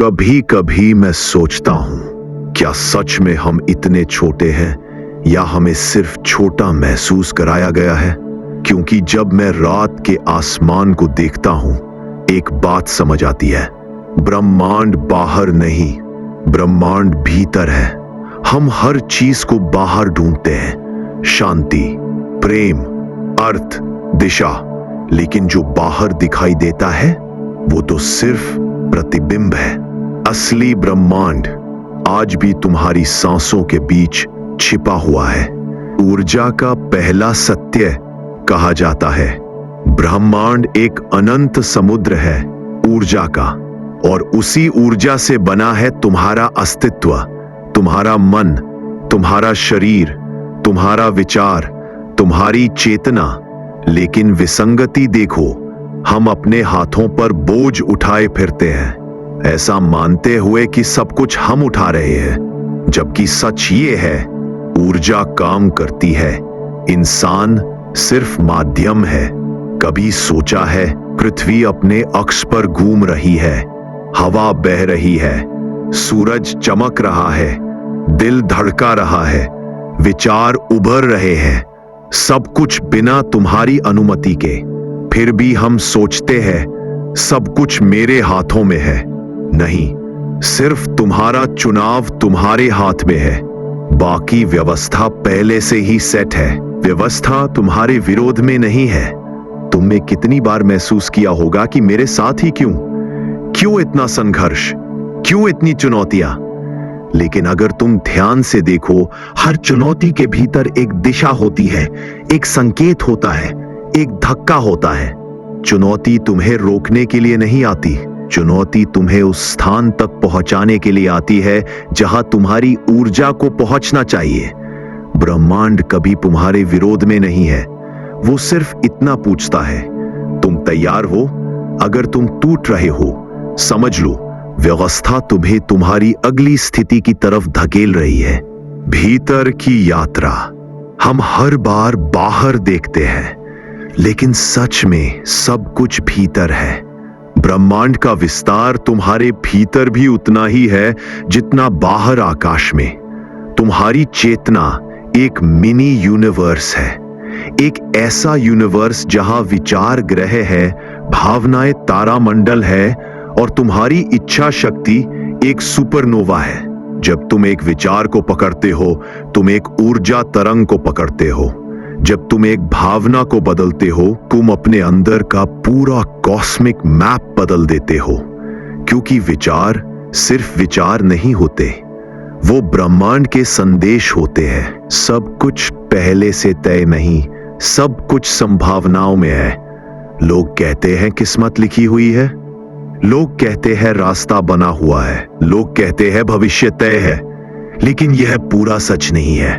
कभी कभी मैं सोचता हूं, क्या सच में हम इतने छोटे हैं या हमें सिर्फ छोटा महसूस कराया गया है? क्योंकि जब मैं रात के आसमान को देखता हूं, एक बात समझ आती है। ब्रह्मांड बाहर नहीं, ब्रह्मांड भीतर है। हम हर चीज को बाहर ढूंढते हैं, शांति, प्रेम, अर्थ, दिशा, लेकिन जो बाहर दिखाई देता है वो तो सिर्फ प्रतिबिंब है। असली ब्रह्मांड आज भी तुम्हारी सांसों के बीच छिपा हुआ है। ऊर्जा का पहला सत्य कहा जाता है। ब्रह्मांड एक अनंत समुद्र है ऊर्जा का, और उसी ऊर्जा से बना है तुम्हारा अस्तित्व, तुम्हारा मन, तुम्हारा शरीर, तुम्हारा विचार, तुम्हारी चेतना। लेकिन विसंगति देखो, हम अपने हाथों पर बोझ उठाए फिरते हैं, ऐसा मानते हुए कि सब कुछ हम उठा रहे हैं, जबकि सच ये है, ऊर्जा काम करती है, इंसान सिर्फ माध्यम है। कभी सोचा है पृथ्वी अपने अक्ष पर घूम रही है, हवा बह रही है, सूरज चमक रहा है, दिल धड़का रहा है, विचार उभर रहे हैं, सब कुछ बिना तुम्हारी अनुमति के। फिर भी हम सोचते हैं सब कुछ मेरे हाथों में है। नहीं, सिर्फ तुम्हारा चुनाव तुम्हारे हाथ में है। बाकी व्यवस्था पहले से ही सेट है। व्यवस्था तुम्हारे विरोध में नहीं है। तुमने कितनी बार महसूस किया होगा कि मेरे साथ ही क्यों इतना संघर्ष, क्यों इतनी चुनौतियां? लेकिन अगर तुम ध्यान से देखो, हर चुनौती के भीतर एक दिशा होती है, एक संकेत होता है, एक धक्का होता है। चुनौती तुम्हें रोकने के लिए नहीं आती, चुनौती तुम्हें उस स्थान तक पहुंचाने के लिए आती है जहां तुम्हारी ऊर्जा को पहुंचना चाहिए। ब्रह्मांड कभी तुम्हारे विरोध में नहीं है, वो सिर्फ इतना पूछता है, तुम तैयार हो? अगर तुम टूट रहे हो, समझ लो व्यवस्था तुम्हें तुम्हारी अगली स्थिति की तरफ धकेल रही है। भीतर की यात्रा। हम हर बार बाहर देखते हैं, लेकिन सच में सब कुछ भीतर है। ब्रह्मांड का विस्तार तुम्हारे भीतर भी उतना ही है जितना बाहर आकाश में। तुम्हारी चेतना एक मिनी यूनिवर्स है, एक ऐसा यूनिवर्स जहां विचार ग्रह है, भावनाएं तारामंडल है, और तुम्हारी इच्छा शक्ति एक सुपरनोवा है। जब तुम एक विचार को पकड़ते हो, तुम एक ऊर्जा तरंग को पकड़ते हो। जब तुम एक भावना को बदलते हो, तुम अपने अंदर का पूरा कॉस्मिक मैप बदल देते हो। क्योंकि विचार सिर्फ विचार नहीं होते, वो ब्रह्मांड के संदेश होते हैं। सब कुछ पहले से तय नहीं, सब कुछ संभावनाओं में है। लोग कहते हैं किस्मत लिखी हुई है, लोग कहते हैं रास्ता बना हुआ है, लोग कहते हैं भविष्य तय है, लेकिन यह पूरा सच नहीं है।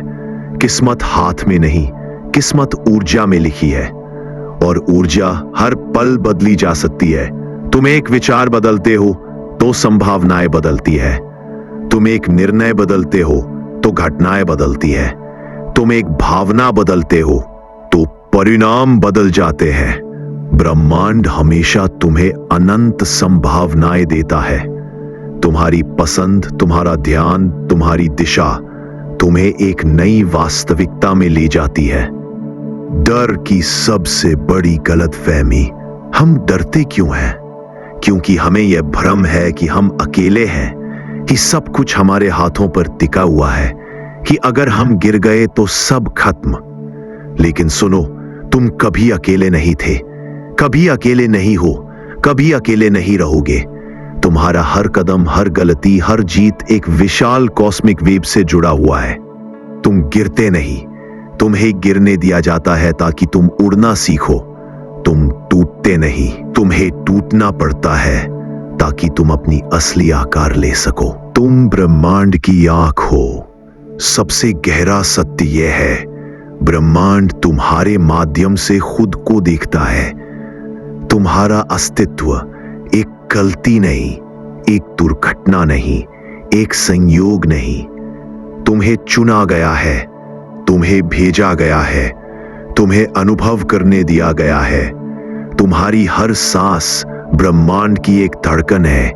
किस्मत हाथ में नहीं, किस्मत ऊर्जा में लिखी है, और ऊर्जा हर पल बदली जा सकती है। तुम एक विचार बदलते हो तो संभावनाएं बदलती है, तुम एक निर्णय बदलते हो तो घटनाएं बदलती है, तुम एक भावना बदलते हो तो परिणाम बदल जाते हैं। ब्रह्मांड हमेशा तुम्हें अनंत संभावनाएं देता है। तुम्हारी पसंद, तुम्हारा ध्यान, तुम्हारी दिशा तुम्हें एक नई वास्तविकता में ले जाती है। डर की सबसे बड़ी गलतफहमी, हम डरते क्यों हैं? क्योंकि हमें यह भ्रम है कि हम अकेले हैं, कि सब कुछ हमारे हाथों पर टिका हुआ है, कि अगर हम गिर गए तो सब खत्म। लेकिन सुनो, तुम कभी अकेले नहीं थे, कभी अकेले नहीं हो, कभी अकेले नहीं रहोगे। तुम्हारा हर कदम, हर गलती, हर जीत एक विशाल कॉस्मिक वेव से जुड़ा हुआ है। तुम गिरते नहीं, तुम्हें गिरने दिया जाता है ताकि तुम उड़ना सीखो। तुम टूटते नहीं, तुम्हें टूटना पड़ता है ताकि तुम अपनी असली आकार ले सको। तुम ब्रह्मांड की आंख हो। सबसे गहरा सत्य यह है, ब्रह्मांड तुम्हारे माध्यम से खुद को देखता है। तुम्हारा अस्तित्व एक गलती नहीं, एक दुर्घटना नहीं, एक संयोग नहीं। तुम्हें चुना गया है, तुम्हें भेजा गया है, तुम्हें अनुभव करने दिया गया है। तुम्हारी हर सांस ब्रह्मांड की एक धड़कन है,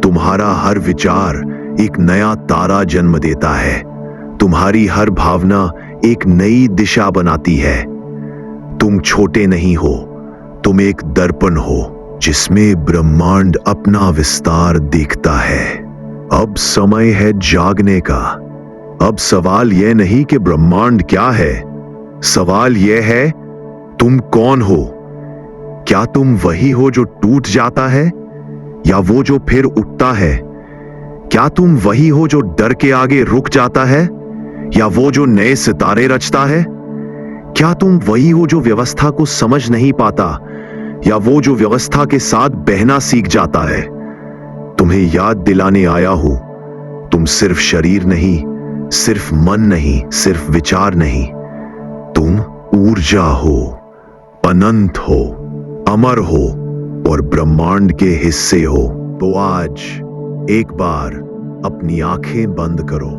तुम्हारा हर विचार एक नया तारा जन्म देता है। तुम्हारी हर भावना एक नई दिशा बनाती है। तुम छोटे नहीं हो, तुम एक दर्पण हो जिसमें ब्रह्मांड अपना विस्तार देखता है। अब समय है जागने का। अब सवाल यह नहीं कि ब्रह्मांड क्या है, सवाल यह है तुम कौन हो। क्या तुम वही हो जो टूट जाता है, या वो जो फिर उठता है? क्या तुम वही हो जो डर के आगे रुक जाता है, या वो जो नए सितारे रचता है? क्या तुम वही हो जो व्यवस्था को समझ नहीं पाता, या वो जो व्यवस्था के साथ बहना सीख जाता है? तुम्हें याद दिलाने आया हूं, तुम सिर्फ शरीर नहीं, सिर्फ मन नहीं, सिर्फ विचार नहीं, तुम ऊर्जा हो, अनंत हो, अमर हो और ब्रह्मांड के हिस्से हो। तो आज एक बार अपनी आंखें बंद करो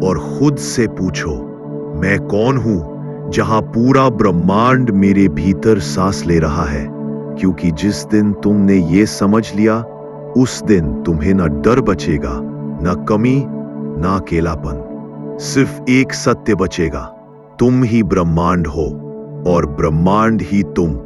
और खुद से पूछो, मैं कौन हूं जहां पूरा ब्रह्मांड मेरे भीतर सांस ले रहा है? क्योंकि जिस दिन तुमने ये समझ लिया, उस दिन तुम्हें ना डर बचेगा, ना कमी, ना अकेलापन। सिर्फ एक सत्य बचेगा, तुम ही ब्रह्मांड हो और ब्रह्मांड ही तुम।